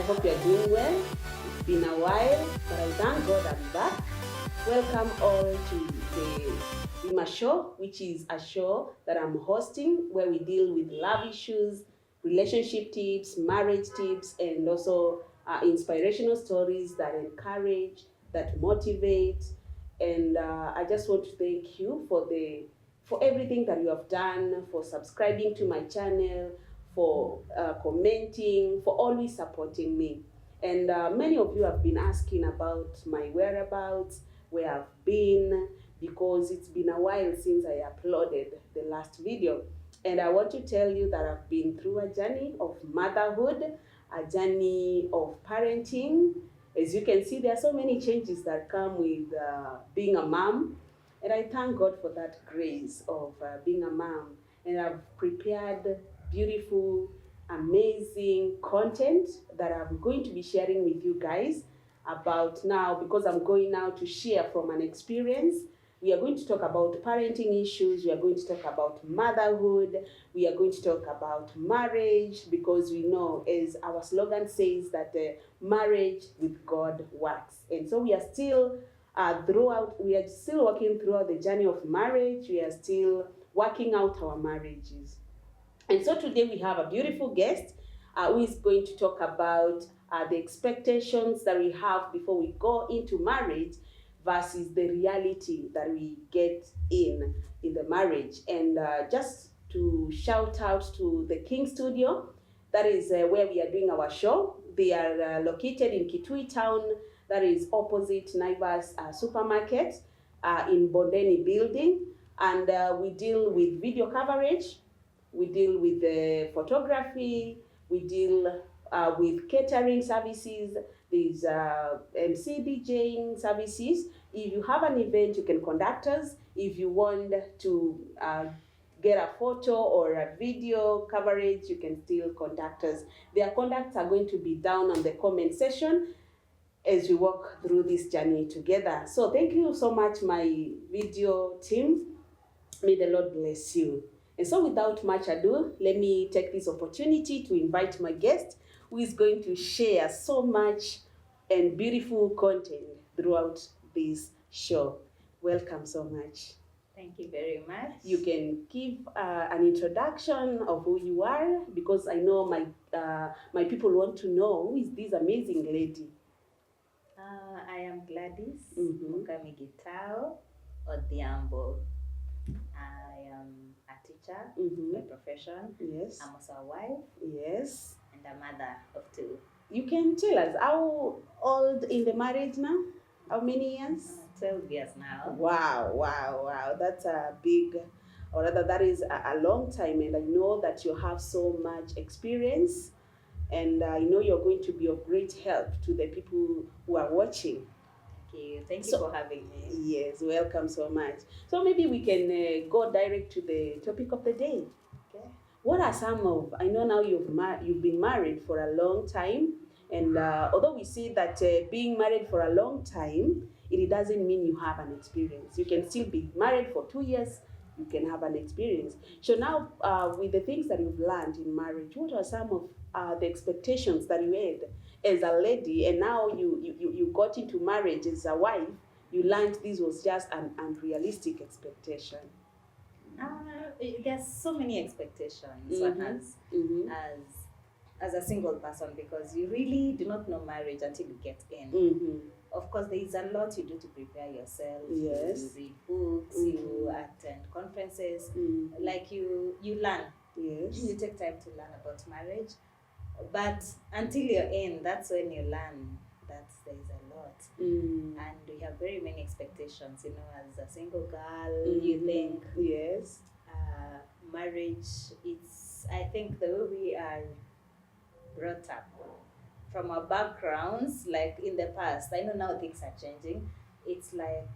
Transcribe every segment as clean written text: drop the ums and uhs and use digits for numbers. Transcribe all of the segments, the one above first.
hope you're doing well. It's been a while, but I thank God I'm back. Welcome all to the Bima Show, which is a show that I'm hosting where we deal with love issues, relationship tips, marriage tips, and also inspirational stories that encourage, that motivate. And I just want to thank you for everything that you have done, for subscribing to my channel, for commenting, for always supporting me. And many of you have been asking about my whereabouts, where I've been, because it's been a while since I uploaded the last video. And I want to tell you that I've been through a journey of motherhood, a journey of parenting. As you can see, there are so many changes that come with being a mom. And I thank God for that grace of being a mom. And I've prepared beautiful, amazing content that I'm going to be sharing with you guys about now, because I'm going now to share from an experience. We are going to talk about parenting issues. We are going to talk about motherhood. We are going to talk about marriage, because we know, as our slogan says, that marriage with God works. And so we are still working throughout the journey of marriage. We are still working out our marriages. And so today we have a beautiful guest who is going to talk about the expectations that we have before we go into marriage versus the reality that we get in the marriage. And just to shout out to the King Studio, that is where we are doing our show. They are located in Kitui Town, that is opposite Naivas Supermarket in Bondeni Building. And we deal with video coverage, we deal with photography, we deal with catering services, there's MC DJing services. If you have an event, you can contact us. If you want to get a photo or a video coverage, you can still contact us. Their contacts are going to be down on the comment section as we walk through this journey together. So thank you so much, my video team. May the Lord bless you. And so without much ado, let me take this opportunity to invite my guest, who is going to share so much and beautiful content throughout this show. Welcome so much. Thank you very much. You can give an introduction of who you are, because I know my people want to know, who is this amazing lady? I am Gladys Mukami Gitao Odhiambo. I am a teacher by profession. Yes. I'm also a wife. Yes. And a mother of two. You can tell us, how old in the marriage now? How many years? 12 years now. Wow. That's a big, or rather that is a long time. And I know that you have so much experience. And I know you're going to be of great help to the people who are watching. Thank you for having me. Yes, welcome so much. So maybe we can go direct to the topic of the day. Okay. What are some of, I know now you've been married for a long time, and although we see that being married for a long time, it doesn't mean you have an experience. You can still be married for 2 years, you can have an experience. So now, with the things that you've learned in marriage, what are some of the expectations that you had as a lady, and now you got into marriage as a wife, you learned this was just an unrealistic expectation? There's so many expectations one has as a single person, because you really do not know marriage until you get in. Of course, there is a lot you do to prepare yourself. Yes. You read books, you attend conferences, like you learn. Yes. You take time to learn about marriage. But until you're in, that's when you learn that there is a lot. And we have very many expectations, as a single girl, you think. Yes. Marriage, I think the way we are brought up, from our backgrounds, like in the past, I know now things are changing. It's like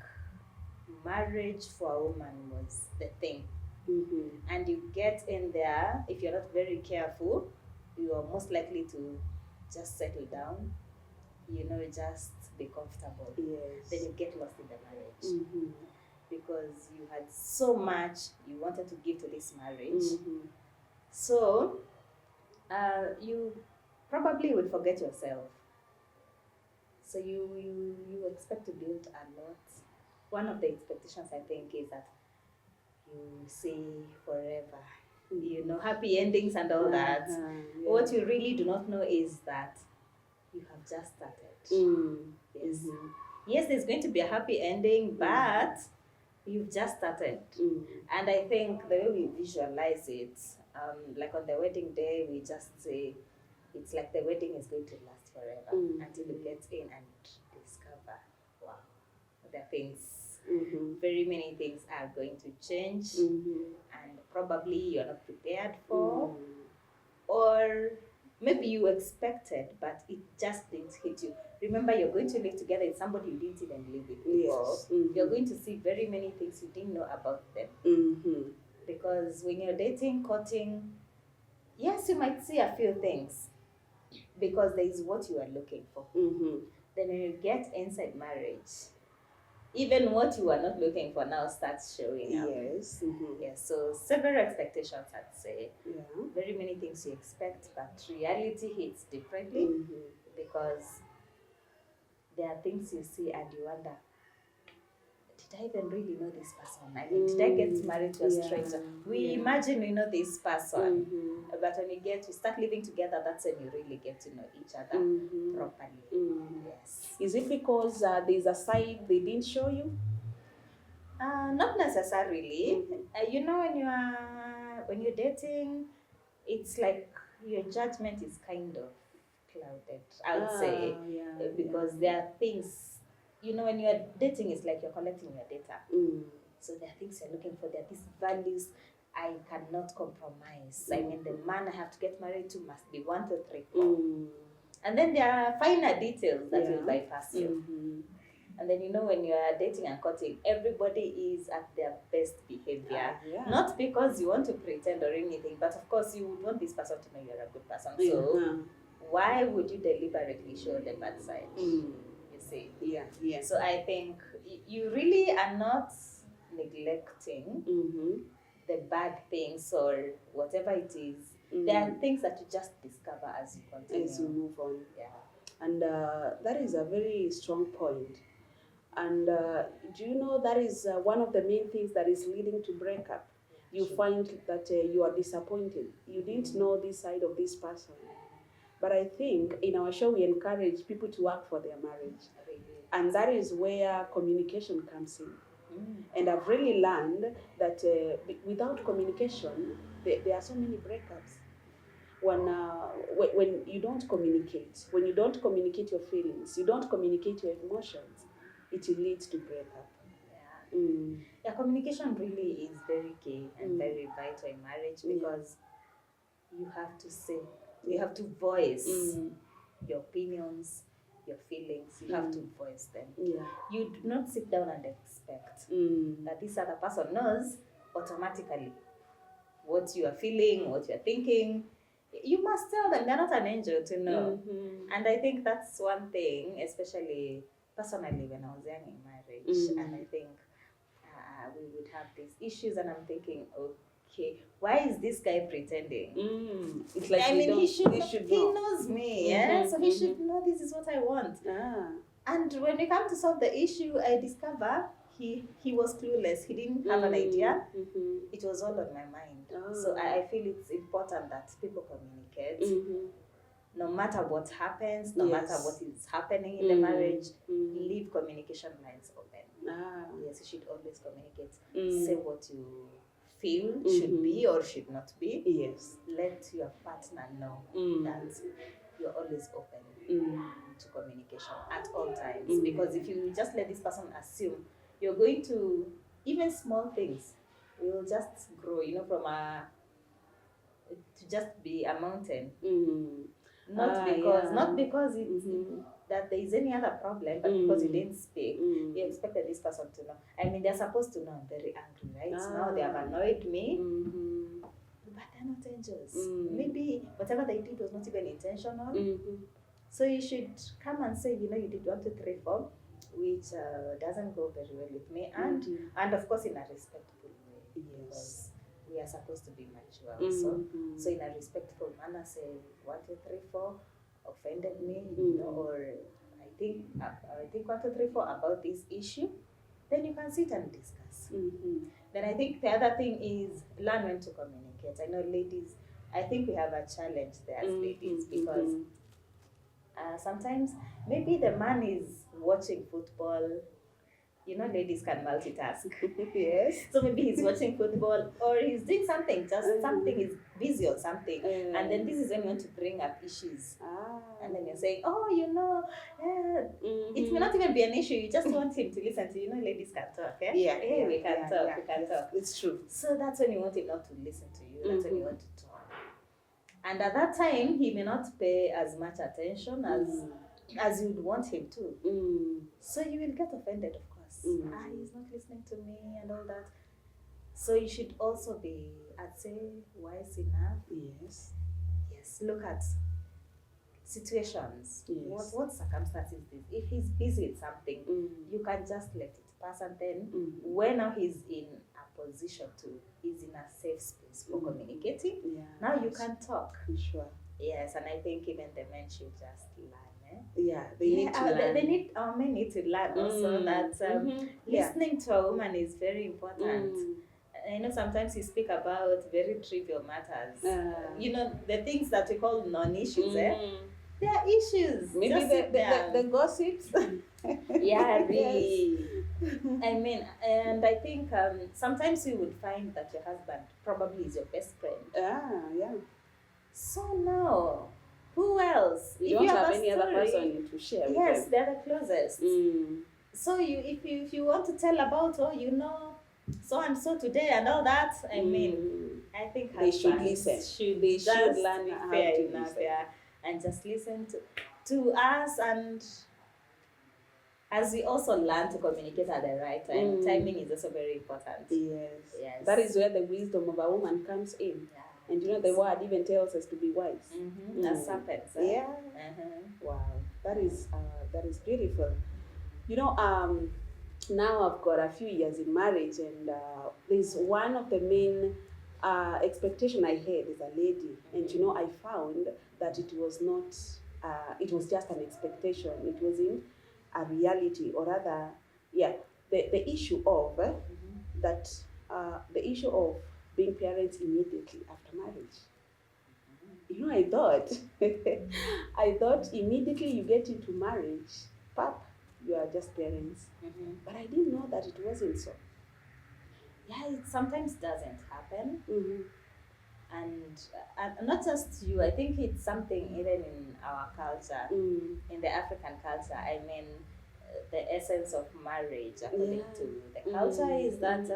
marriage for a woman was the thing. And you get in there, if you're not very careful, you are most likely to just settle down, just be comfortable. Yes. Then you get lost in the marriage. Because you had so much you wanted to give to this marriage. So you probably you would forget yourself. So you expect to build a lot. One of the expectations I think is that you stay forever. You know, happy endings and all that. Yeah. What you really do not know is that you have just started. Yes. Mhm. Yes, there's going to be a happy ending, but you've just started. And I think the way we visualize it, like on the wedding day, we just say it's like the wedding is going to last forever until you get in and discover, wow, there are things, very many things are going to change, and probably you're not prepared for, or maybe you expected, but it just didn't hit you. Remember, you're going to live together with somebody you didn't even live with before. Yes. You're going to see very many things you didn't know about them. Because when you're dating, courting, yes, you might see a few things because there is what you are looking for. Then when you get inside marriage, even what you are not looking for now starts showing up. Yes. Yes, so several expectations, I'd say. Yeah. Very many things you expect, but reality hits differently because there are things you see and you wonder, did I even really know this person? I mean, did I get married to a stranger? We imagine we know this person, but when you start living together, that's when you really get to know each other properly. Yes. Is it because there's a side they didn't show you? Not necessarily. You know, when you're dating, it's like your judgment is kind of clouded, I would say, because there are things, you know, when you're dating, it's like you're collecting your data. So there are things you're looking for. There are these values I cannot compromise. I mean, the man I have to get married to must be 1, 2, 3, 4. And then there are finer details that will bypass you. And then, you know, when you are dating and courting, everybody is at their best behavior. Not because you want to pretend or anything, but of course you would want this person to know you're a good person. So why would you deliberately show the bad side? You see? Yeah. So I think you really are not neglecting the bad things or whatever it is. There are things that you just discover as you continue. As you move on. Yeah. And that is a very strong point. And do you know that is one of the main things that is leading to breakup? You find that you are disappointed. You didn't know this side of this person. But I think in our show we encourage people to work for their marriage. And that is where communication comes in. And I've really learned that without communication, there are so many breakups. When you don't communicate, when you don't communicate your feelings, you don't communicate your emotions, it leads to breakup. Yeah, communication really is very key and very vital in marriage because you have to say, you have to voice your opinions, your feelings, you have to voice them. You do not sit down and expect that this other person knows automatically what you are feeling, what you are thinking. You must tell them, they're not an angel to know. And I think that's one thing, especially personally when I was young in marriage, and I think we would have these issues, and I'm thinking, okay, why is this guy pretending? It's like I mean, he know. knows me, so he should know this is what I want. And when we come to solve the issue, I discover he was clueless. He didn't have an idea. It was all on my mind. So I feel it's important that people communicate. No matter what happens, no matter what is happening in the marriage, leave communication lines open. Yes, you should always communicate. Say what you feel should be or should not be. Yes. Let your partner know that you're always open to communication at all times. Because if you just let this person assume, you're going to, even small things will just grow, you know, from to just be a mountain. Not because it's that there is any other problem, but because you didn't speak, you expected this person to know. I mean, they're supposed to know I'm very angry, right? Now they have annoyed me, but they're not angels. Maybe whatever they did was not even intentional. So you should come and say, you know, you did 1, 2, 3, 4, which doesn't go very well with me, and of course in a respectful way. Yes. We are supposed to be mature. So in a respectful manner, say 1, 2, 3, 4. offended me, or I think 1, 2, 3, 4 about this issue, then you can sit and discuss. Then I think the other thing is learn when to communicate. I know ladies, I think we have a challenge there as ladies because sometimes maybe the man is watching football. You know, ladies can multitask. Yes. So maybe he's watching football or he's doing something, just something, he's busy or something. And then this is when you want to bring up issues. And then you're saying, oh, it may not even be an issue. You just want him to listen to, ladies can talk. Yeah. We can talk. We can talk. It's true. So that's when you want him not to listen to you. That's when you want to talk. And at that time, he may not pay as much attention as you'd want him to. So you will get offended, of course. He's not listening to me and all that. So you should also be, I'd say, wise enough. Yes. Look at situations. Yes. What circumstances is this? If he's busy with something, you can just let it pass. And then when now he's in a position he's in a safe space for communicating, now you can talk. Sure. Yes, and I think even the men should just learn. Yeah, they need to learn. Our men need to learn also that listening to a woman is very important. I know sometimes you speak about very trivial matters. The things that we call non-issues. They are issues. Maybe the gossips. Yeah, really. I mean, and I think sometimes you would find that your husband probably is your best friend. Yeah. So now, who else? You don't have any other person to share with. Yes, they're the closest. So if you want to tell about, so and so today and all that, I mean, I think they should listen. They should learn how to listen. And just listen to us, and as we also learn to communicate at the right time, timing is also very important. Yes. That is where the wisdom of a woman comes in. And the word even tells us to be wise. As serpents. Yeah. Wow, that is beautiful. Now I've got a few years in marriage, and there's one of the main expectation I had as a lady, and I found that it was not. It was just an expectation. It wasn't a reality, or rather, the issue of that. The issue of being parents immediately after marriage. I thought immediately you get into marriage, you are just parents. But I didn't know that it wasn't so. Yeah, it sometimes doesn't happen. And not just you, I think it's something even in our culture, in the African culture. I mean, the essence of marriage, according to the culture, is that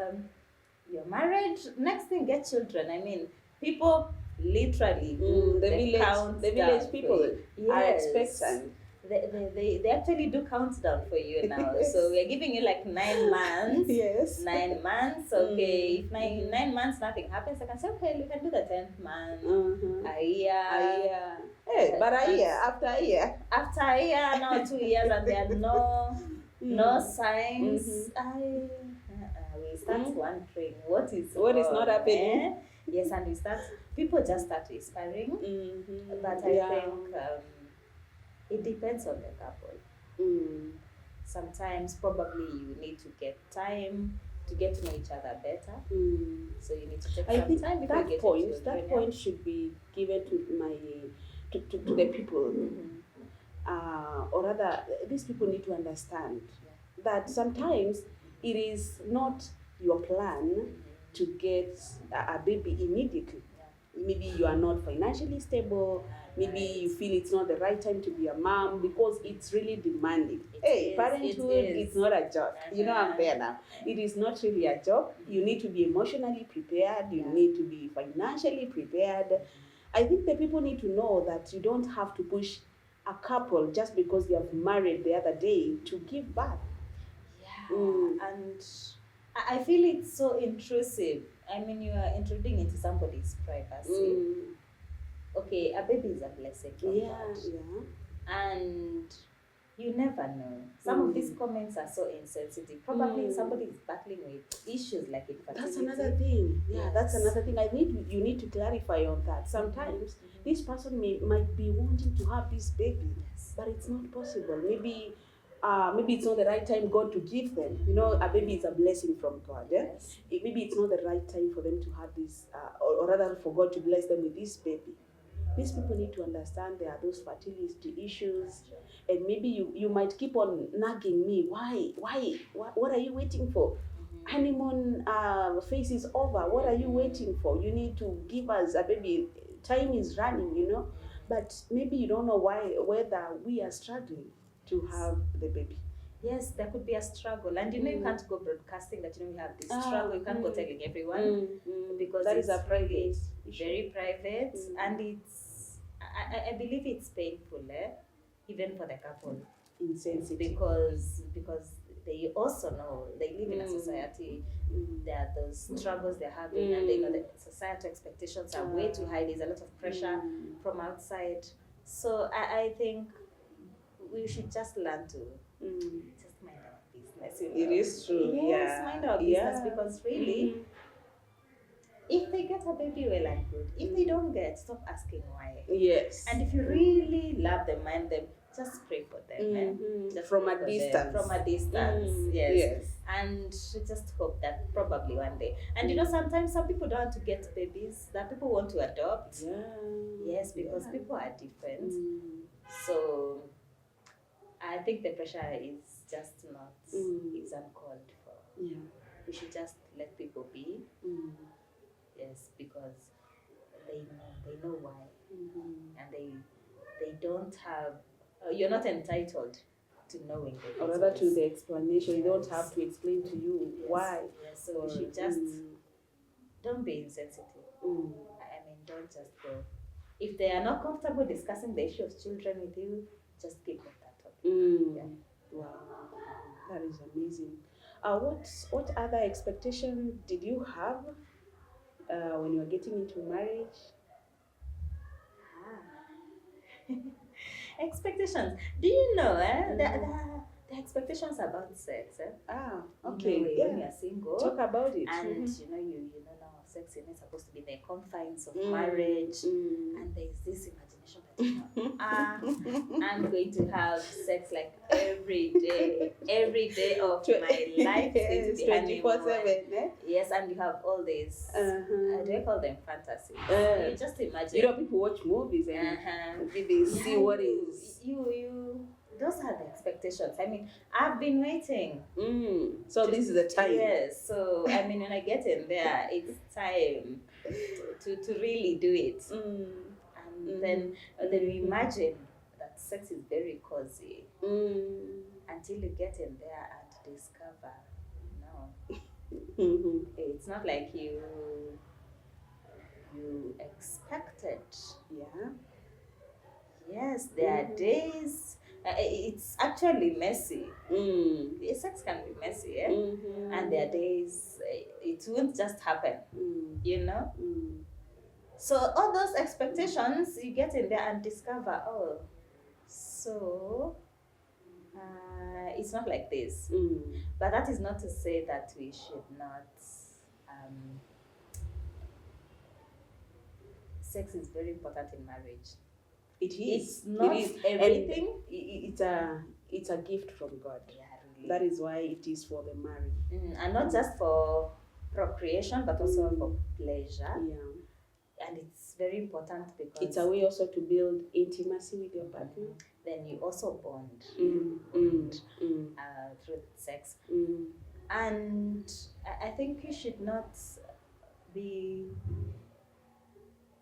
you're married, next thing, get children. I mean, people literally do the village people are expectant. They actually do countdown for you now. So we're giving you like 9 months. Yes. 9 months. Okay. If 9 months nothing happens, I can say, okay, we can do the 10th month. A year. Hey, but a year after a year. After a year, now 2 years, and there are no signs. We start wondering what is not happening. Yes, and people just start whispering. But I think it depends on the couple. Sometimes probably you need to get time to get to know each other better. So you need to take some time before you get to know. That point should be given to the people. Or rather, these people need to understand that sometimes it is not your plan to get a baby immediately. Maybe you are not financially stable. Maybe you feel it's not the right time to be a mom because it's really demanding. Parenthood is not a job. I'm there now. It is not really a job. You need to be emotionally prepared. You need to be financially prepared. I think the people need to know that you don't have to push a couple just because they have married the other day to give birth. And I feel it's so intrusive. I mean, you are intruding into somebody's privacy. Okay, a baby is a blessing from God. And You never know. Some of these comments are so insensitive. Probably somebody is battling with issues like infertility. That's another thing. Yeah, Yes. that's another thing. You need to clarify on that. Sometimes this person might be wanting to have this baby, Yes. but it's not possible. Maybe it's not the right time God to give them. You know, a baby is a blessing from God. Yeah? Yes. Maybe it's not the right time for them to have this, or rather for God to bless them with this baby. These people need to understand there are those fertility issues, and maybe you might keep on nagging me. Why? What are you waiting for? Honeymoon phase is over. What are you waiting for? You need to give us a baby. Time is running, you know. But maybe you don't know whether we are struggling to have the baby. Yes, there could be a struggle, and you can't go broadcasting that we have this struggle. You can't go telling everyone because that it's is a private really issue. very private, and I believe it's painful, even for the couple, Insensitive. because they also know they live in a society. There are those struggles they're having, and they know that societal expectations are way too high. There's a lot of pressure from outside. So I think we should just learn to just mind our business. It is true. Yes, mind our business, because really, if they get a baby, well and good. If they don't get, stop asking why. Yes. And if you really love them, mind them, just pray for them. Just from pray a for distance. them. From a distance, yes. And just hope that probably one day. And you know, sometimes some people don't want to get babies. That people want to adopt. Yeah. Yes, because people are different. So I think the pressure is just not, it's uncalled for. Yeah. We should just let people be. Yes, because they know why. And they don't have, you're not entitled to knowing the or rather to the explanation. You don't have to explain to you why. Yes, so we should just, don't be insensitive. I mean, don't just go. If they are not comfortable discussing the issue of children with you, just keep off that topic. Wow, that is amazing. What other expectation did you have when you were getting into marriage? Expectations. Do you know the expectations about sex? Okay. When you're single, talk about it. And you know now sex is not supposed to be the confines of marriage, and there's this imagination that I'm going to have sex like every day of my life. It's going to be 24/7. Yes, and you have all these. Do I call them fantasies? You just imagine. You know, people watch movies and they see what is. Those are the expectations. I mean, I've been waiting. So this is the time. Yes. So I mean, when I get in there, it's time to really do it. And then we imagine that sex is very cozy until you get in there and discover, no, it's not like you expected. Yeah. Yes, there are days. It's actually messy. Sex can be messy, and there are days it won't just happen. You know. So all those expectations, you get in there and discover, oh, so it's not like this. But that is not to say that we should not. Sex is very important in marriage. It is. It's not everything. It's a gift from God. Yeah, really. That is why it is for the married. And not just for procreation, but also for pleasure. Yeah. And it's very important because it's a way also to build intimacy with your partner. Then you also bond through sex. And I think you should not be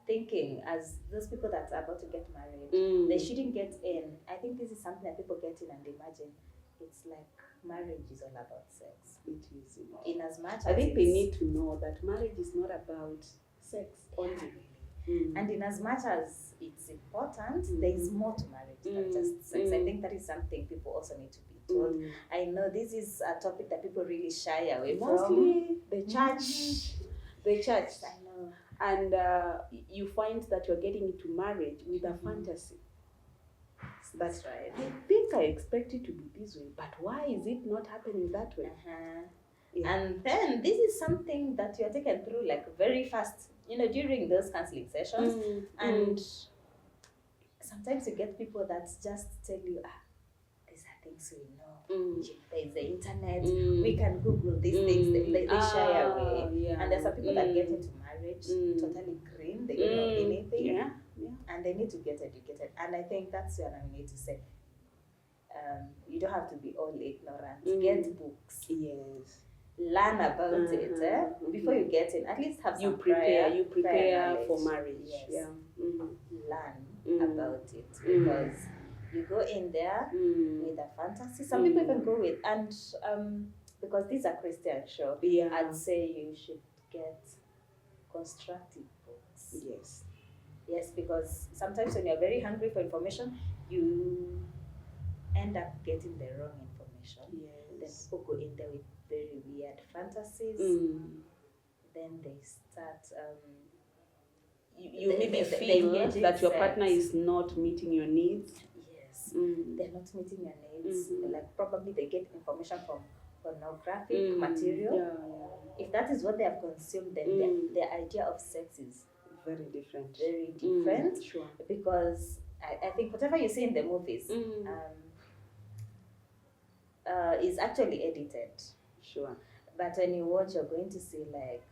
thinking, as those people that are about to get married, they shouldn't get in. I think this is something that people get in and imagine it's like marriage is all about sex. It is. In as much as I think they need to know that marriage is not about sex only. And in as much as it's important, there is more to marriage than just sex. I think that is something people also need to be told. I know this is a topic that people really shy away from. Mostly the church. The church. I know. And you find that you're getting into marriage with a fantasy. That's right. I think I expect it to be this way, but why is it not happening that way? Yeah. And then this is something that you're taken through like very fast, during those counseling sessions. And sometimes you get people that just tell you, these are things we know. There's the internet, we can Google these things, they shy away. Yeah. And there's some people that get into marriage totally green, they don't know anything. Yeah. And they need to get educated. And I think that's what I need to say. You don't have to be all ignorant. Get books. Yes. Learn about it before you get in. At least have some you prepare prior for marriage. Yes. Yeah. Learn about it, because you go in there with a fantasy. Some people even go with, and because these are Christian show, I'd say you should get constructive books. Yes, because sometimes when you're very hungry for information, you end up getting the wrong information. Then people go in there with very weird fantasies. Then they start. You maybe feel that your partner is not meeting your needs. Yes, they're not meeting your needs. Like probably they get information from pornographic material. If that is what they have consumed, then their idea of sex is very different. Sure. Because I think whatever you see in the movies is actually edited. Sure. But when you watch, you're going to see like,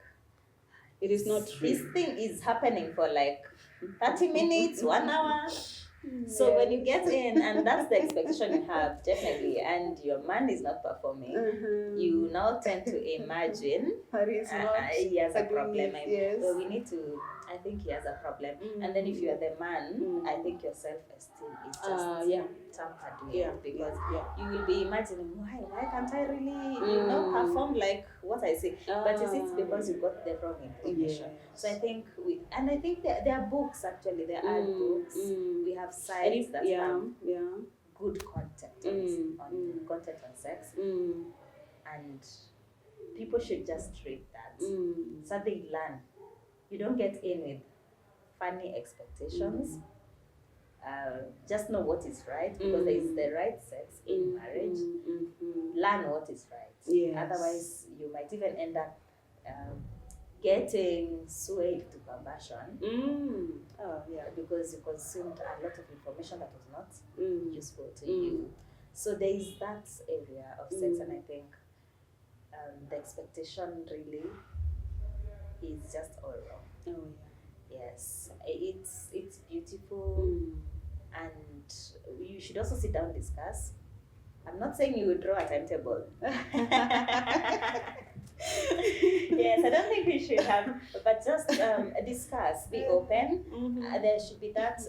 it is not true. This thing is happening for like 30 minutes, 1 hour. So when you get in, and that's the expectation you have, definitely, and your man is not performing, you now tend to imagine he has a problem. So we need to, I think he has a problem. And then if you are the man, I think your self-esteem is just tampered with, because you will be imagining, why can't I really, perform like what I say? But it's because you got the wrong information. So I think there are books, actually, there are books. We have sites that have good content on content on sex, and people should just read that so they learn. You don't get in with funny expectations. Just know what is right, because there is the right sex in marriage. Learn what is right. Otherwise, you might even end up getting swayed to conversion. Because you consumed a lot of information that was not useful to you. So there is that area of sex, and I think the expectation really is just all wrong. Yes, it's beautiful, and you should also sit down and discuss. I'm not saying you would draw a timetable. Yes, I don't think we should have, but just discuss, be open. There should be that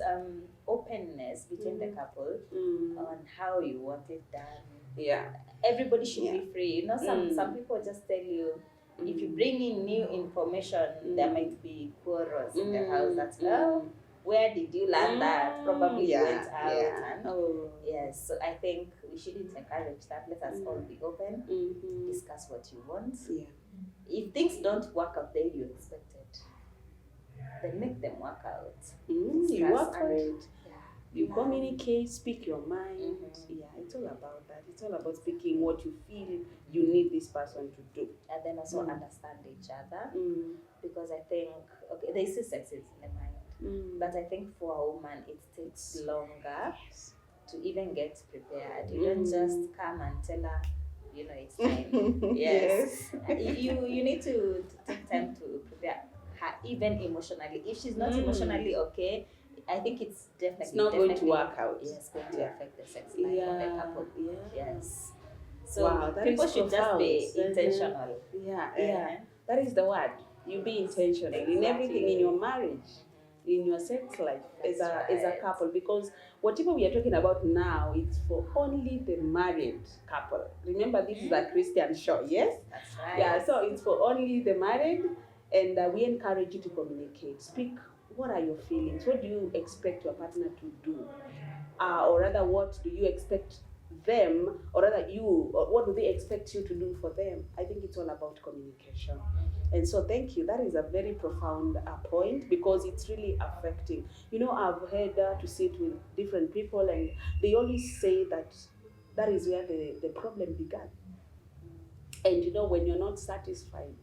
openness between the couple on how you want it done. Everybody should be free. Some people just tell you, if you bring in new information, there might be quarrels in the house. That's where did you learn that? Probably you went out. Yes, so I think we shouldn't encourage that. Let us all be open, discuss what you want. If things don't work out the way you expected, then make them work out. You work for it. You communicate, speak your mind. It's all about that. It's all about speaking what you feel you need this person to do. And then also understand each other. Because I think, they say sex is in the mind. But I think for a woman, it takes longer to even get prepared. You don't just come and tell her, it's time. Yes. You need to take time to prepare her, even emotionally. If she's not emotionally okay, I think it's definitely going to work out. Yes, going to affect the sex life of the couple. Yes. So wow, people should just be intentional. That is the word. You be intentional in everything, in your marriage, in your sex life as a couple, because whatever we are talking about now, it's for only the married couple. Remember, this is a Christian show, yes? That's right. So it's for only the married, and we encourage you to communicate. Speak. What are your feelings? What do you expect your partner to do? Or rather, what do you expect them, or rather you, or what do they expect you to do for them? I think it's all about communication. And so thank you. That is a very profound point, because it's really affecting. I've had to sit with different people, and they always say that that is where the problem began. And when you're not satisfied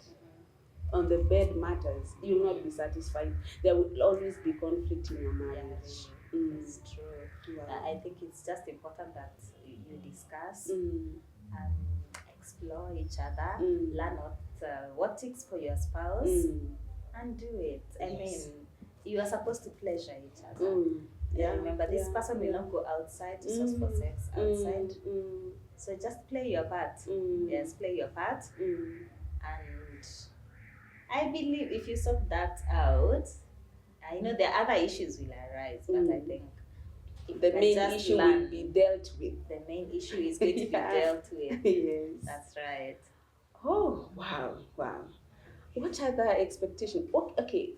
on the bed matters, you'll not be satisfied. There will always be conflict in your marriage. It's true. Wow. I think it's just important that you discuss Mm. and explore each other, Mm. learn what ticks for your spouse, Mm. and do it. I Yes. mean, you are supposed to pleasure each other. Mm. Yeah, remember, this yeah, person will yeah. not go outside to source for sex outside. Mm. So just play your part. Mm. Yes, play your part. Mm. And I believe if you sort that out, I know there are other issues will arise, but I think if The you can main just issue learn, will be dealt with. the main issue is going to be Yeah. dealt with. Yes. That's right. Oh, wow. What other expectation? Okay,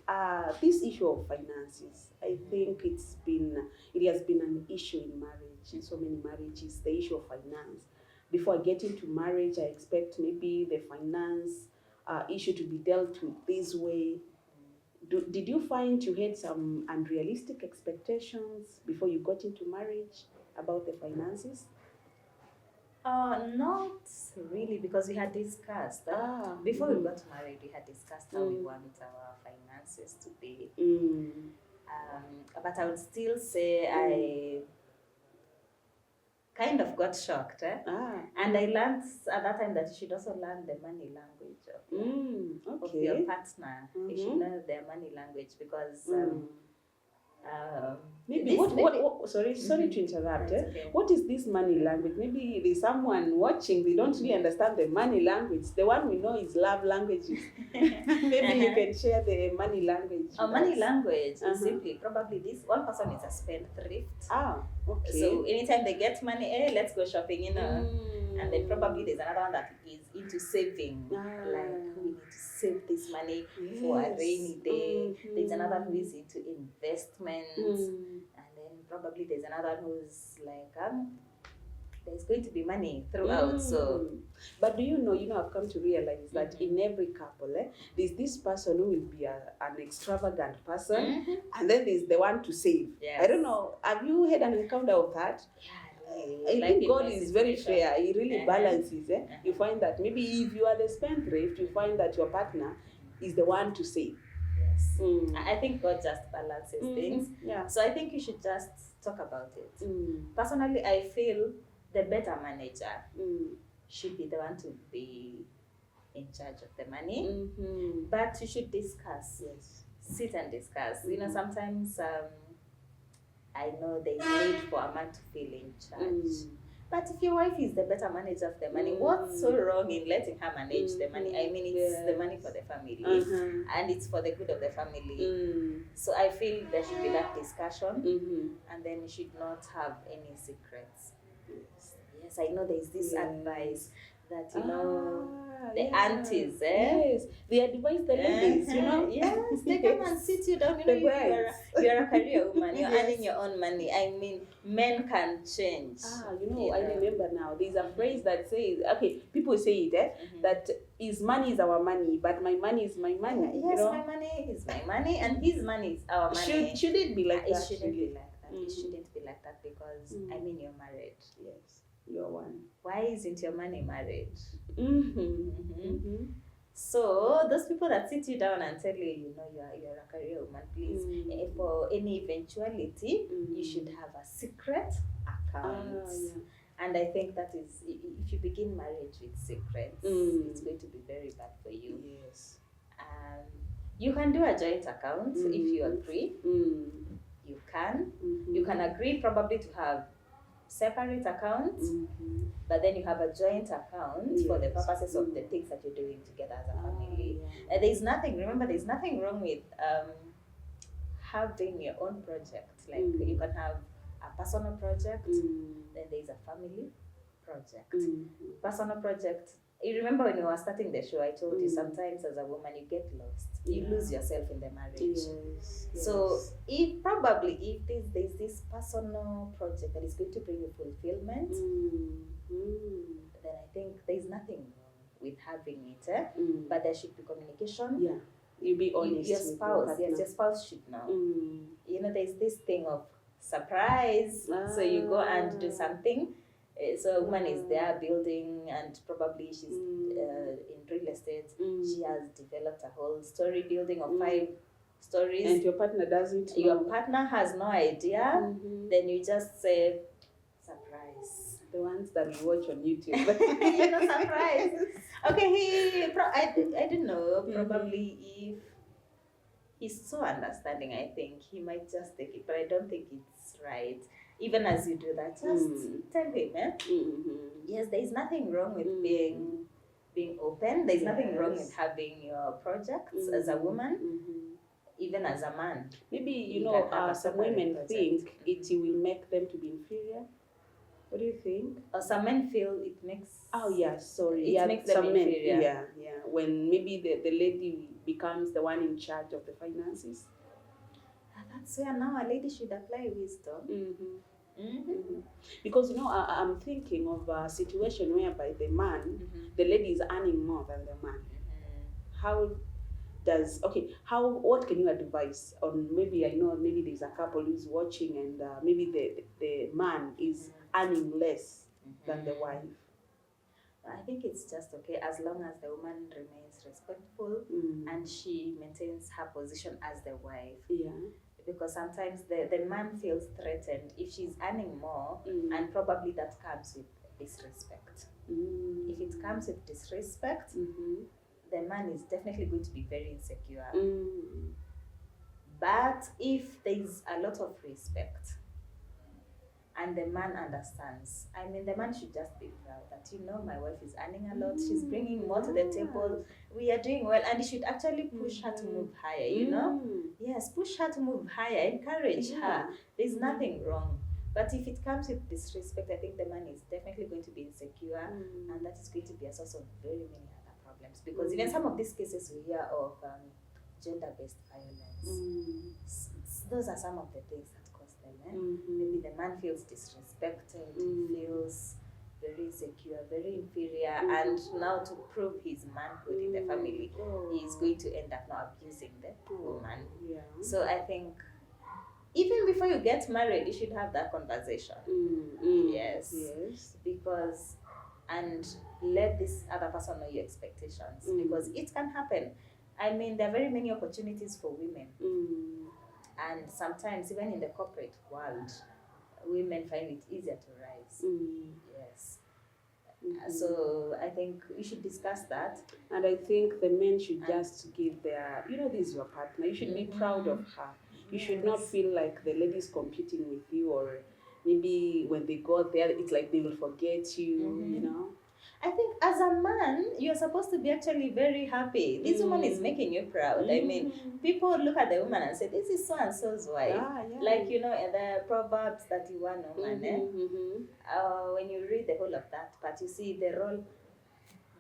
this issue of finances, I think it has been an issue in marriage, in so many marriages, the issue of finance. Before I get into marriage, I expect maybe the finance issue to be dealt with this way. Did you find you had some unrealistic expectations before you got into marriage about the finances? Not really, because we had discussed before we got married. We had discussed how we want our finances to be. But I would still say I kind of got shocked, and I learned at that time that you should also learn the money language of your partner. You should learn their money language, because maybe sorry to interrupt. Okay. What is this money language? Maybe there's someone watching, they don't really understand the money language. The one we know is love languages. Maybe you can share the money language. Money language is simply, probably this one person is a spendthrift. Okay. So anytime they get money, let's go shopping, and then probably there's another one that is into saving, like we need to save this money for a rainy day. There's another who is into investments, and then probably there's another who's like, there's going to be money throughout. So, but do you know, I've come to realize that in every couple, there's this person who will be an extravagant person, and then there's the one to save. Yes. I don't know, have you had an encounter of that? I think God is very fair. He really balances. You find that maybe if you are the spendthrift, you find that your partner is the one to save. Yes. I think God just balances things. Yeah. So I think you should just talk about it. Personally, I feel the better manager should be the one to be in charge of the money. But you should discuss. Yes. Sit and discuss. Sometimes I know there's need for a man to feel in charge. But if your wife is the better manager of the money, what's so wrong in letting her manage the money? I mean, it's the money for the family, and it's for the good of the family. So I feel there should be that discussion, and then you should not have any secrets. Yes, I know there's this advice that, the aunties, Yes, they advise the ladies, Yes, they come and sit you down. You're a career woman, you're earning your own money. I mean, men can change. I remember now. There's a phrase that says, okay, people say it, that his money is our money, but my money is my money. Yes, my money is my money, and his money is our money. Should it be like that? It shouldn't be like that. It shouldn't be like that, because, I mean, you're married. Yes, you're one. Why isn't your money married? So those people that sit you down and tell you, you're a career woman, please, for any eventuality, you should have a secret account. And I think that is, if you begin marriage with secrets, it's going to be very bad for you. Yes. You can do a joint account if you agree. You can. You can agree probably to have separate accounts, but then you have a joint account for the purposes of the things that you're doing together as a family. There's nothing wrong with having your own project. Like you can have a personal project, then there's a family project. Personal project, You remember when we were starting the show, I told you Mm. sometimes as a woman you get lost. You Yeah. lose yourself in the marriage. Yes. So yes. if there's this personal project that is going to bring you fulfillment, then I think there's nothing wrong with having it. But there should be communication. Yeah. You be honest Your with spouse, your yes, partner. your spouse should know. Mm. There's this thing of surprise. So you go and do something. So a woman is there building, and probably she's in real estate. She has developed a whole story building of 5 stories. And your partner doesn't know. Your partner has no idea. Then you just say, surprise. The ones that we watch on YouTube. Surprise. Okay, I don't know. Probably if he's so understanding, I think he might just take it, but I don't think it's right. Even as you do that, just tell him, yes, there is nothing wrong with being open. There's nothing wrong with having your projects as a woman, even as a man. Maybe, have a some separate women project. think it will make them to be inferior. What do you think? Or some men feel it makes. Oh yeah, sorry. It makes them some men. inferior. Yeah. When maybe the lady becomes the one in charge of the finances. That's where now a lady should apply wisdom. Because I'm thinking of a situation whereby the man, the lady is earning more than the man. What can you advise on? Maybe I know maybe there's a couple who's watching, and maybe the man is earning less than the wife. I think it's just okay as long as the woman remains respectful and she maintains her position as the wife. Yeah. Because sometimes the man feels threatened if she's earning more, and probably that comes with disrespect. If it comes with disrespect, the man is definitely going to be very insecure. But if there's a lot of respect and the man understands, the man should just be proud that, my wife is earning a lot, she's bringing more to the table, we are doing well, and he should actually push her to move higher, Yes, push her to move higher, encourage her. There's nothing wrong. But if it comes with disrespect, I think the man is definitely going to be insecure, and that is going to be a source of very many other problems. Because even some of these cases we hear of gender-based violence, those are some of the things that cause them. Maybe the man feels disrespected, he feels very insecure, very inferior, and now to prove his manhood in the family, he's going to end up now abusing the woman. So I think even before you get married, you should have that conversation. Yes. Because, and let this other person know your expectations, because it can happen. There are very many opportunities for women, and sometimes even in the corporate world, women find it easier to rise. Yes. So I think we should discuss that. And I think the men should just give their, this is your partner. You should be proud of her. You should not feel like the lady is competing with you, or maybe when they go there, it's like they will forget you, I think as a man, you're supposed to be actually very happy. This woman is making you proud. People look at the woman and say, this is so-and-so's wife. Like, in the Proverbs 31 woman, when you read the whole of that part, you see the role.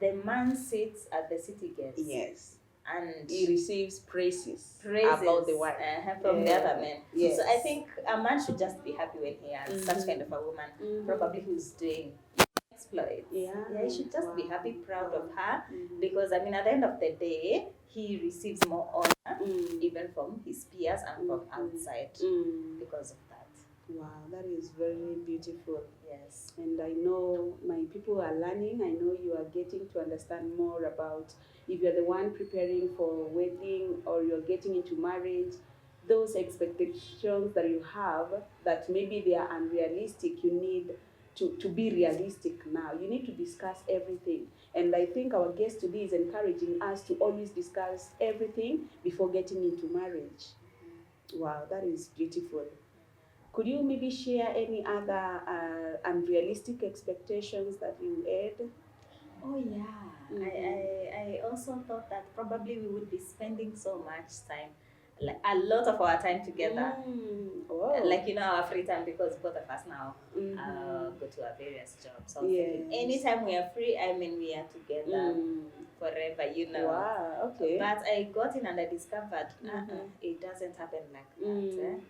The man sits at the city gates. Yes. And he receives praises about the wife from the other men. Yes. So I think a man should just be happy when he has such kind of a woman, probably who's doing exploits. Yeah, he should just be happy, proud of her, because at the end of the day, he receives more honor even from his peers and from outside because of that. Wow, that is very beautiful. Yes. And I know my people are learning. I know you are getting to understand more about, if you're the one preparing for wedding or you're getting into marriage, those expectations that you have that maybe they are unrealistic, you need to be realistic now. You need to discuss everything. And I think our guest today is encouraging us to always discuss everything before getting into marriage. Wow, that is beautiful. Could you maybe share any other unrealistic expectations that you had? Oh yeah, I also thought that probably we would be spending so much time. like a lot of our time together. Wow. Like our free time, because both of us now go to our various jobs. So anytime we are free, I mean, we are together forever. Wow. Okay. But I got in and I discovered it doesn't happen like that.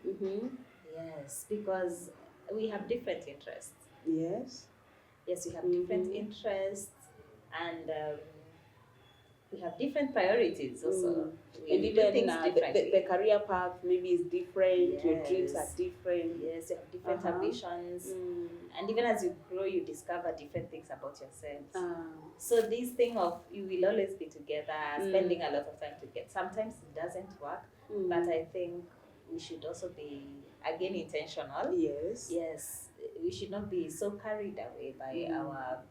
Yes, because we have different interests. Yes. Yes, we have different interests, and we have different priorities also. We And do even things differently. the career path maybe is different. Yes. Your dreams are different. Yes, you have different ambitions. And even as you grow, you discover different things about yourselves. So this thing of you will always be together, spending a lot of time together. Sometimes it doesn't work, but I think we should also be, again, intentional. Yes. Yes, we should not be so carried away by our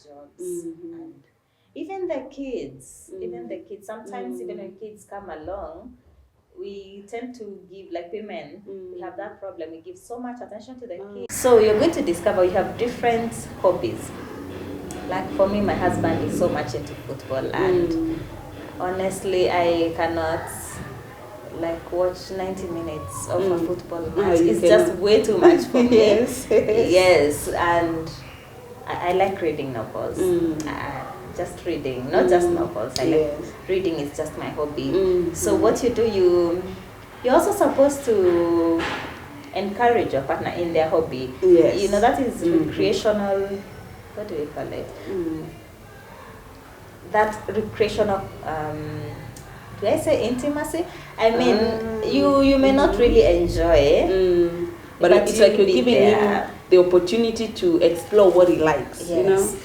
jobs and even the kids. Sometimes even when kids come along, we tend to give, like women, we have that problem. We give so much attention to the kids. So you're going to discover you have different hobbies. Like for me, my husband is so much into football, and honestly, I cannot watch 90 minutes of a football match. It's just way too much for me. Yes, and I like reading novels. Just reading, not just novels. I like reading is just my hobby. So what you do, you're also supposed to encourage your partner in their hobby. Yes. That is recreational. What do we call it? That recreational. Do I say intimacy? I mean, you may not really enjoy it, but it's like you're giving him the opportunity to explore what he likes. Yes.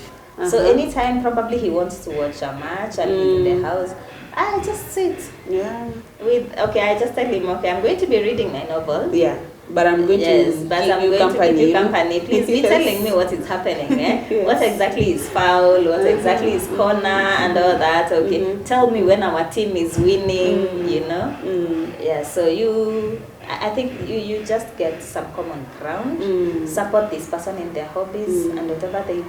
So anytime probably he wants to watch a match and he's in the house, I just sit. Yeah. I just tell him, okay, I'm going to be reading my novel. Yeah. But I'm going to give you company. Please be telling me what is happening. Yes. What exactly is foul? What exactly is corner and all that? Okay. Tell me when our team is winning. Yeah. So I think you just get some common ground. Support this person in their hobbies and whatever they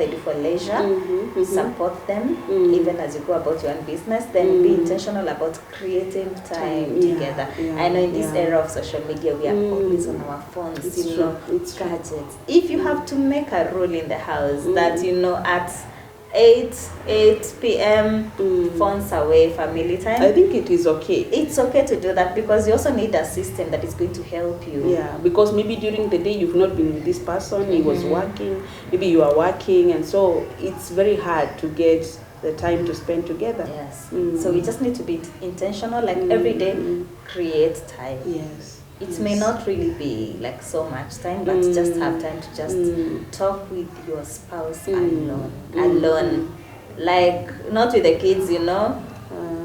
do for leisure. Support them even as you go about your own business. Then be intentional about creating time together. I know in this era of social media, we are always on our phones. It's gadgets. If you have to make a rule in the house that at 8 p.m. phones away, family time, I think it is okay. It's okay to do that, because you also need a system that is going to help you. Yeah, because maybe during the day you've not been with this person, he was working, maybe you are working, and so it's very hard to get the time to spend together. Yes. So we just need to be intentional, every day, create time. Yes. It may not really be so much time, but just have time to just talk with your spouse alone. Not with the kids,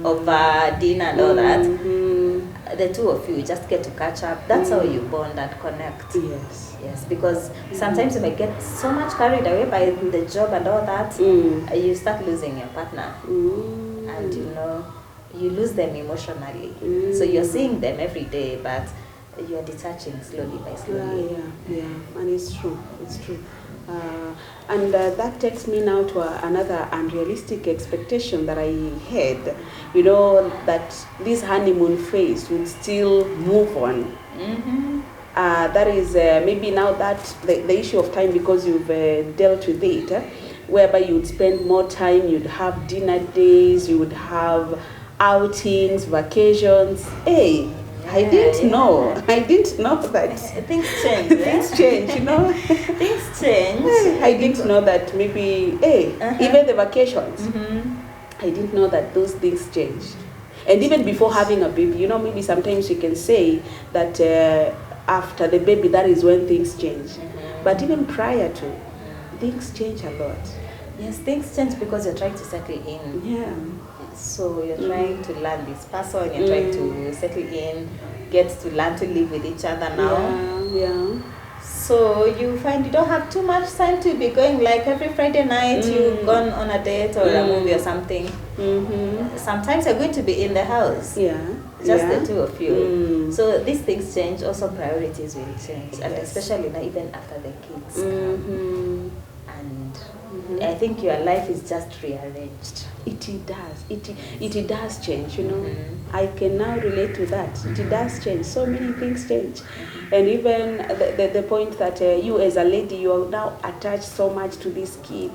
over dinner and all that. The two of you just get to catch up. That's how you bond and connect. Yes, because sometimes you may get so much carried away by the job and all that, you start losing your partner. And you lose them emotionally. So you're seeing them every day, but you're detaching slowly by slowly. Yeah, and it's true. And that takes me now to another unrealistic expectation that I had. That this honeymoon phase would still move on. That is maybe now that the issue of time, because you've dealt with it, whereby you'd spend more time, you'd have dinner days, you would have outings, vacations. Hey, I didn't know that. Things change. Things change, Things change. I didn't know that maybe, even the vacations. I didn't know that those things changed. And even before having a baby, maybe sometimes you can say that after the baby, that is when things change. But even prior to, things change a lot. Yes, things change because you're trying to settle in. Yeah. So you're trying to learn this person, you're trying to settle in, get to learn to live with each other now. Yeah. So you find you don't have too much time to be going every Friday night, you've gone on a date or a movie or something. Sometimes you're going to be in the house. Just the two of you. So these things change, also priorities will change, and especially now even after the kids come. and I think your life is just rearranged. It does. It does change, you know. Mm-hmm. I can now relate to that. It does change. So many things change. Mm-hmm. And even the point that you as a lady, you are now attached so much to this kid.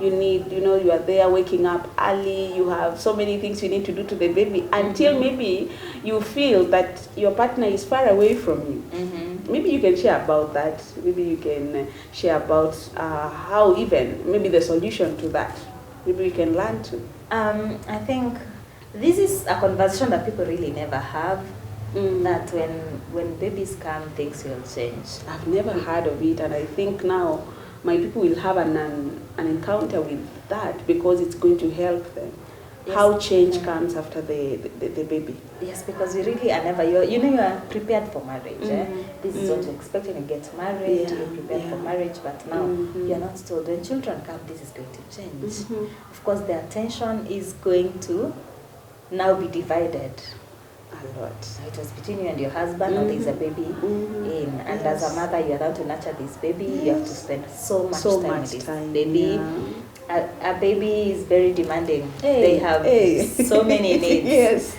You need, you know, you are there waking up early. You have so many things you need to do to the baby until maybe you feel that your partner is far away from you. Mm-hmm. Maybe you can share about that. Maybe you can share about how even maybe the solution to that. Maybe we can learn to. I think this is a conversation that people really never have. That when babies come, things will change. I've never heard of it, and I think now my people will have an encounter with that because it's going to help them. Yes. How change comes after the baby. Yes, because you really are never, you are prepared for marriage. This is what you expect when you get married, you're prepared for marriage, but now you're not told when children come, this is going to change. Of course, the attention is going to now be divided. A lot. It was between you and your husband, or there's a baby in, and as a mother, you're allowed to nurture this baby. You have to spend so much time with this baby. A baby is very demanding. They have so many needs. Yes.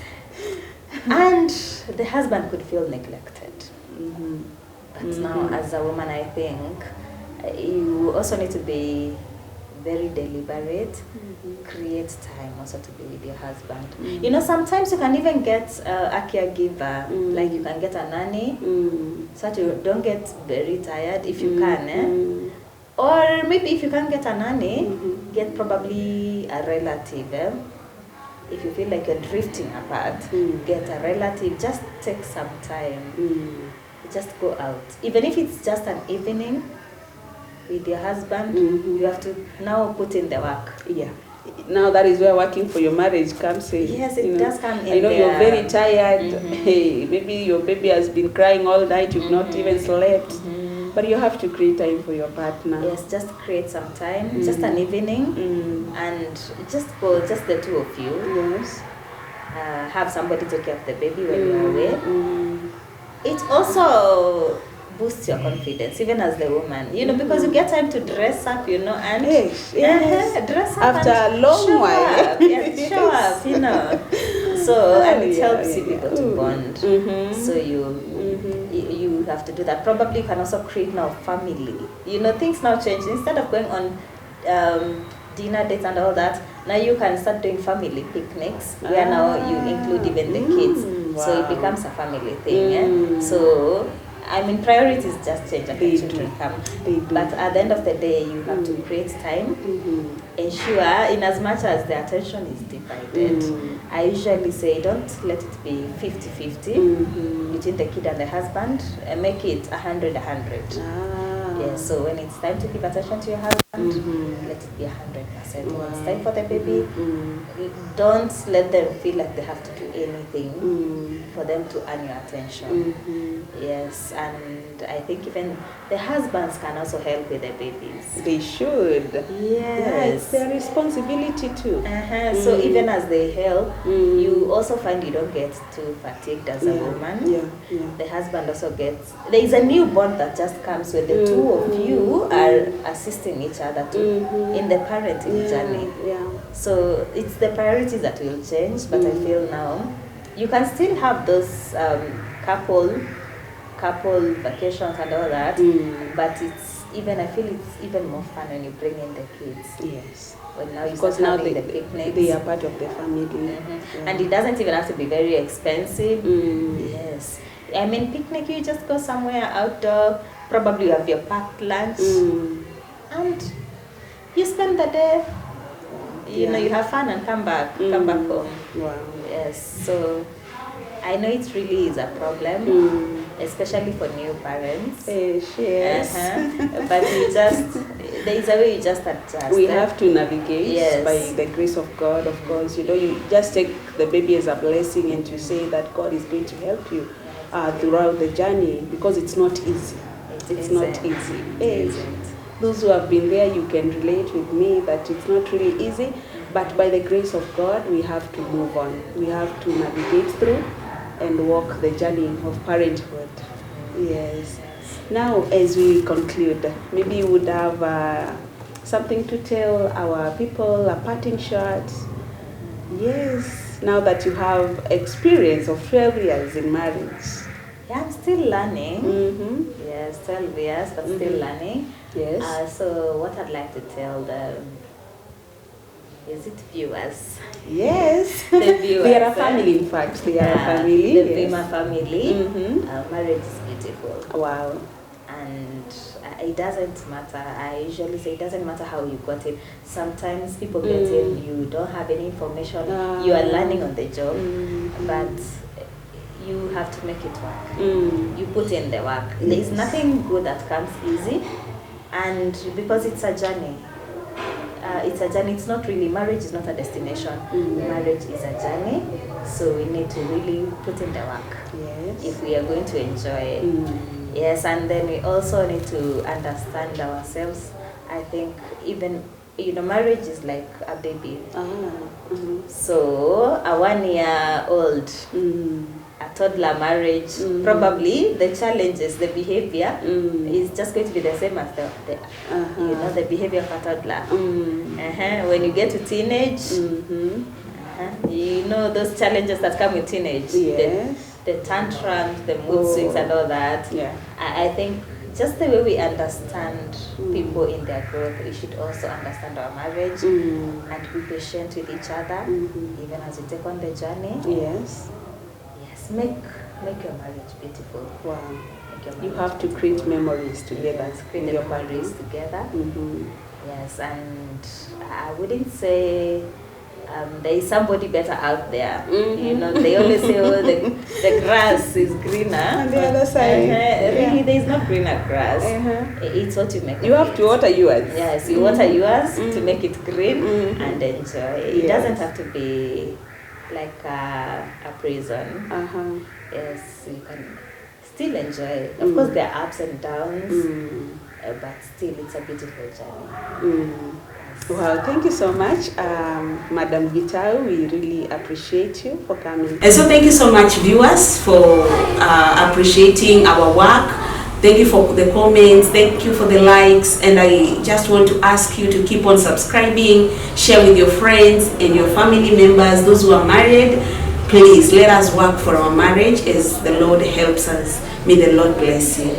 And the husband could feel neglected. But now, as a woman, I think you also need to be very deliberate. Create time also to be with your husband. You know, sometimes you can even get a caregiver, like you can get a nanny, so that you don't get very tired if you can. Or maybe if you can't get a nanny, get probably a relative. If you feel like you're drifting apart, get a relative. Just take some time. Just go out. Even if it's just an evening with your husband, you have to now put in the work. Yeah. Now that is where working for your marriage comes in. Yes, it does come in. I know you're very tired. Hey, maybe your baby has been crying all night. You've not even slept. But you have to create time for your partner. Yes, just create some time, just an evening, and just go, just the two of you. Yes. Have somebody take care of the baby when you're away. It also boosts your confidence, even as the woman, you know, because you get time to dress up, you know, and dress up after a long while. Show up, you know. So and it helps you people to bond. So you have to do that. Probably you can also create now family. You know, things now change. Instead of going on dinner dates and all that, now you can start doing family picnics where now you include even the kids. So it becomes a family thing. So I mean, priorities just change after children come. But at the end of the day, you have to create time. Ensure, in as much as the attention is divided, I usually say don't let it be 50-50 between the kid and the husband. Make it 100-100. Yeah, so when it's time to give attention to your husband, let it be 100%. When it's time for the baby, don't let them feel like they have to do anything for them to earn your attention. Yes, and I think even the husbands can also help with the babies. They should. Yes. Yeah, it's their responsibility too. So even as they help, you also find you don't get too fatigued as a woman. The husband also gets, there is a new bond that just comes when the two of you are assisting each other in the parenting journey. So it's the priorities that will change, but I feel now you can still have those couple vacations and all that, but it's even, I feel it's even more fun when you bring in the kids. Yes. Well, now because now the picnics. They are part of the family. And it doesn't even have to be very expensive. Yes. I mean, picnic, you just go somewhere outdoor, probably you have your packed lunch, and you spend the day, you know, you have fun and come back home. Wow. Yes. So I know it really is a problem, especially for new parents. Yes. But you just, there is a way you just adjust. We have to navigate by the grace of God, of course. You know, you just take the baby as a blessing and to say that God is going to help you throughout the journey, because it's not easy. It's not easy. Those who have been there, you can relate with me that it's not really easy, but by the grace of God, we have to move on. We have to navigate through and walk the journey of parenthood. Yes. Now, as we conclude, maybe you would have something to tell our people, a parting shot? Yes, now that you have experience of 12 years in marriage. Yeah, I'm still learning. Mm-hmm. Yes, 12 years, but still learning. Yes. So what I'd like to tell them, is it viewers? Yes. The viewers. They are a family, in fact. They are a family. The yes. Bima family. Mm-hmm. Marriage is beautiful. Wow. And it doesn't matter. I usually say it doesn't matter how you got it. Sometimes people get in, you don't have any information. You are learning on the job, but you have to make it work. You put in the work. Yes. There is nothing good that comes easy, and because it's a journey. It's a journey. It's not really, marriage is not a destination. Marriage is a journey. So we need to really put in the work. Yes. If we are going to enjoy it. Yes, and then we also need to understand ourselves. I think even, marriage is like a baby. So a 1-year-old, a toddler marriage, probably the challenges, the behavior is just going to be the same as the behavior of a toddler. When you get to teenage, those challenges that come with teenage. Yes. The tantrums, the mood swings and all that. Yeah. I think just the way we understand people in their growth, we should also understand our marriage and be patient with each other, even as we take on the journey. Yes. Yes, make your marriage beautiful. Wow. You have to create memories together. Yes, create your memories together. Yes, and I wouldn't say there is somebody better out there. They always say, oh, the grass is greener on the other side. Really, there is no greener grass. It's what you make. You have to water yours. Yes, you water yours to make it green and enjoy. It doesn't have to be like a prison. Yes, you can still enjoy. Of course, there are ups and downs, but still, it's a beautiful journey. Wow, thank you so much, Madam Gitau. We really appreciate you for coming. And so thank you so much, viewers, for appreciating our work. Thank you for the comments, thank you for the likes, and I just want to ask you to keep on subscribing, share with your friends and your family members, those who are married. Please, let us work for our marriage as the Lord helps us. May the Lord bless you.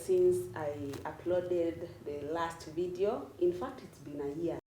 Since I uploaded the last video, in fact it's been a year